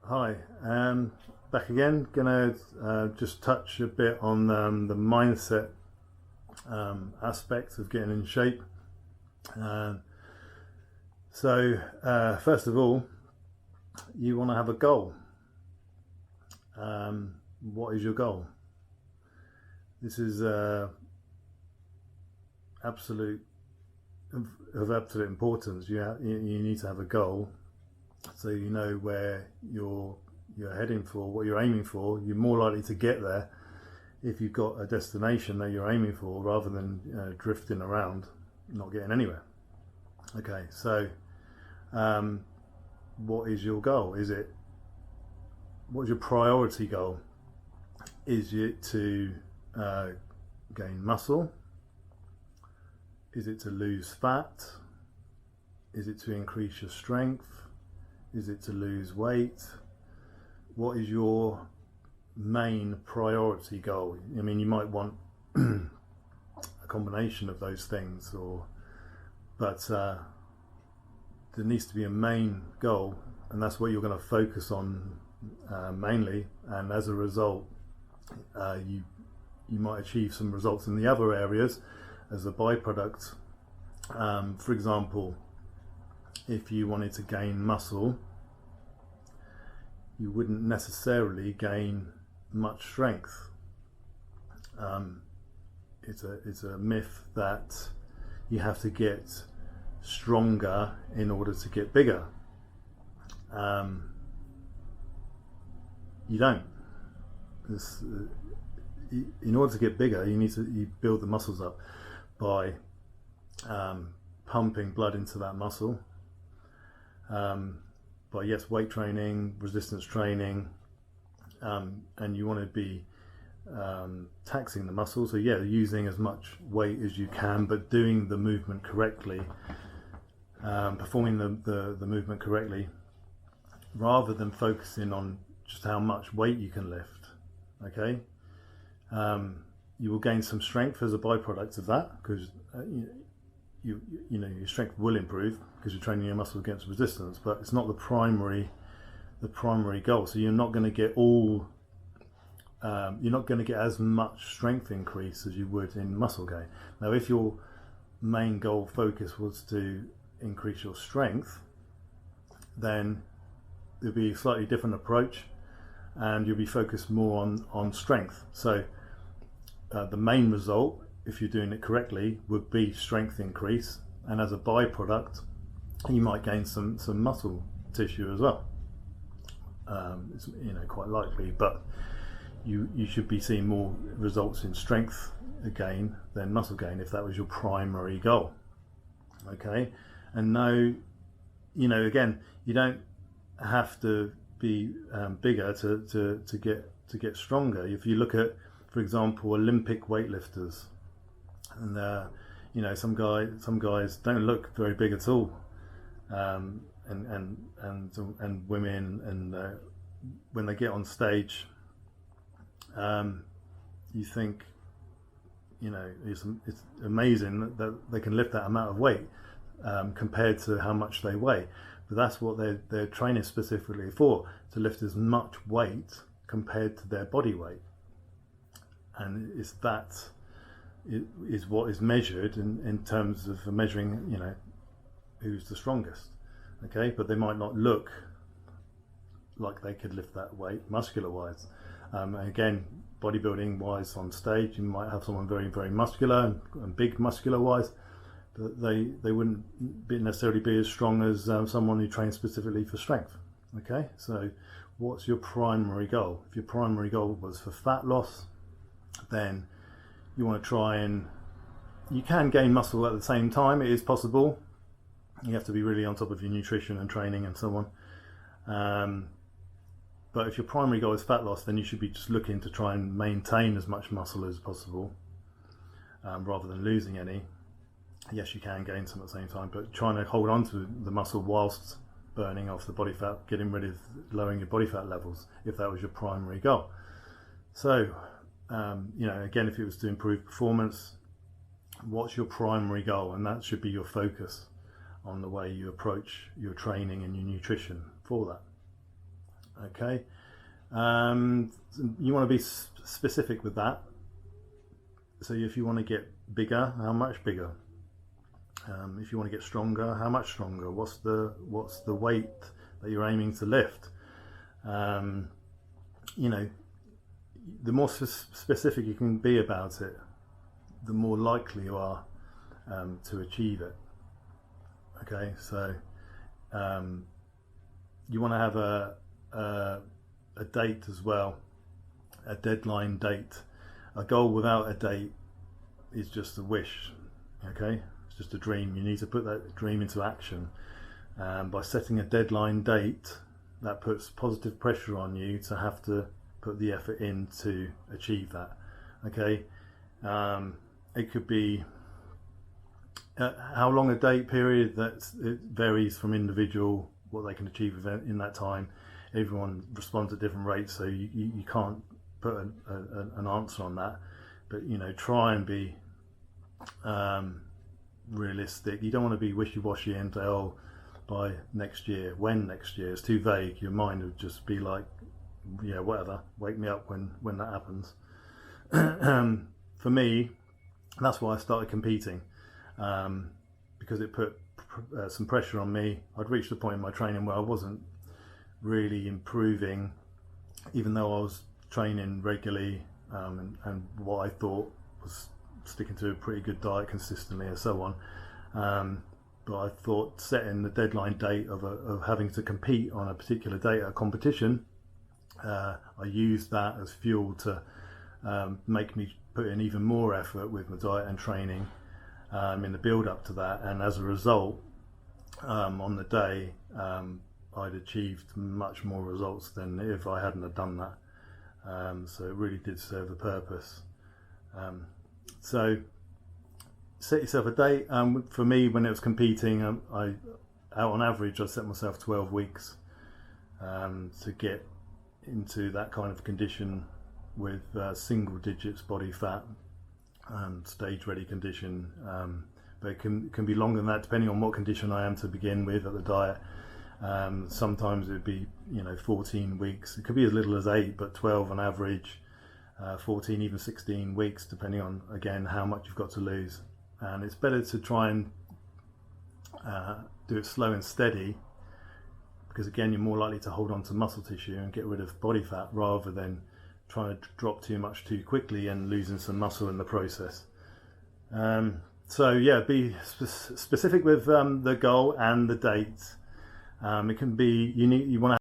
Hi, back again. Gonna just touch a bit on the mindset aspect of getting in shape. First of all, you want to have a goal. What is your goal? This is absolute of absolute importance. You need to have a goal, so you know where you're heading for, what you're aiming for. You're more likely to get there if you've got a destination that you're aiming for, rather than drifting around, not getting anywhere. Okay, so what is your goal? What's your priority goal? Is it to gain muscle? Is it to lose fat? Is it to increase your strength? Is it to lose weight? What is your main priority goal? I mean, you might want a combination of those things, but there needs to be a main goal, and that's what you're going to focus on mainly. And as a result, you might achieve some results in the other areas as a byproduct. For example, if you wanted to gain muscle, you wouldn't necessarily gain much strength. It's a myth that you have to get stronger in order to get bigger. You don't. In order to get bigger, you build the muscles up by pumping blood into that muscle. By weight training, resistance training, and you want to be taxing the muscle. So using as much weight as you can, but doing the movement correctly, performing the movement correctly, rather than focusing on just how much weight you can lift. Okay, you will gain some strength as a byproduct of that, because your strength will improve because you're training your muscle against resistance, but it's not the primary goal. So you're not going to get you're not going to get as much strength increase as you would in muscle gain. Now, if your main goal focus was to increase your strength, then there'll be a slightly different approach, and you'll be focused more on strength. So the main result, if you're doing it correctly, would be strength increase, and as a byproduct, you might gain some muscle tissue as well. It's quite likely, but you should be seeing more results in strength gain than muscle gain if that was your primary goal. Okay, and now again, you don't have to be bigger to get stronger. If you look at, for example, Olympic weightlifters, and some guys don't look very big at all, and women, and when they get on stage, you think it's amazing that they can lift that amount of weight compared to how much they weigh. But that's what they're training specifically for, to lift as much weight compared to their body weight, and is what is measured in terms of measuring who's the strongest. Okay, but they might not look like they could lift that weight muscular wise. Again, bodybuilding wise, on stage you might have someone very, very muscular and big muscular wise, but they wouldn't necessarily be as strong as someone who trains specifically for strength. Okay, so what's your primary goal? If your primary goal was for fat loss, then you want to try, and you can gain muscle at the same time. It is possible. You have to be really on top of your nutrition and training and so on. But if your primary goal is fat loss, then you should be just looking to try and maintain as much muscle as possible, rather than losing any. Yes, you can gain some at the same time, but trying to hold on to the muscle whilst burning off the body fat, lowering your body fat levels, if that was your primary goal. So again, if it was to improve performance, what's your primary goal? And that should be your focus on the way you approach your training and your nutrition for that. Okay, you want to be specific with that. So if you want to get bigger, how much bigger? If you want to get stronger, how much stronger? What's the weight that you're aiming to lift? You know, the more specific you can be about it, the more likely you are to achieve it. Okay, so you want to have a date as well, a deadline date. A goal without a date is just a wish. Okay, it's just a dream. You need to put that dream into action. By setting a deadline date, that puts positive pressure on you to have to put the effort in to achieve that. Okay, it could be how long a date period. It varies from individual what they can achieve in that time. Everyone responds at different rates, so you can't put an answer on that. But you know, try and be realistic. You don't want to be wishy-washy and say, oh, by next year. When next year? It's too vague. Your mind would just be like, yeah, whatever, wake me up when that happens. For me, that's why I started competing, because it put some pressure on me. I'd reached a point in my training where I wasn't really improving, even though I was training regularly, and what I thought was sticking to a pretty good diet consistently and so on. But I thought setting the deadline date of having to compete on a particular date at a competition, I used that as fuel to make me put in even more effort with my diet and training in the build up to that. And as a result, on the day, I'd achieved much more results than if I hadn't have done that. So it really did serve a purpose. So set yourself a date. For me, when it was competing, out on average I set myself 12 weeks to get into that kind of condition with single digits body fat, stage ready condition. But it can be longer than that depending on what condition I am to begin with at the diet. Sometimes it would be 14 weeks. It could be as little as 8, but 12 on average, 14, even 16 weeks, depending on, again, how much you've got to lose. And it's better to try and do it slow and steady, because again, you're more likely to hold on to muscle tissue and get rid of body fat rather than trying to drop too much too quickly and losing some muscle in the process. So yeah, be specific with the goal and the date. It can be, you want to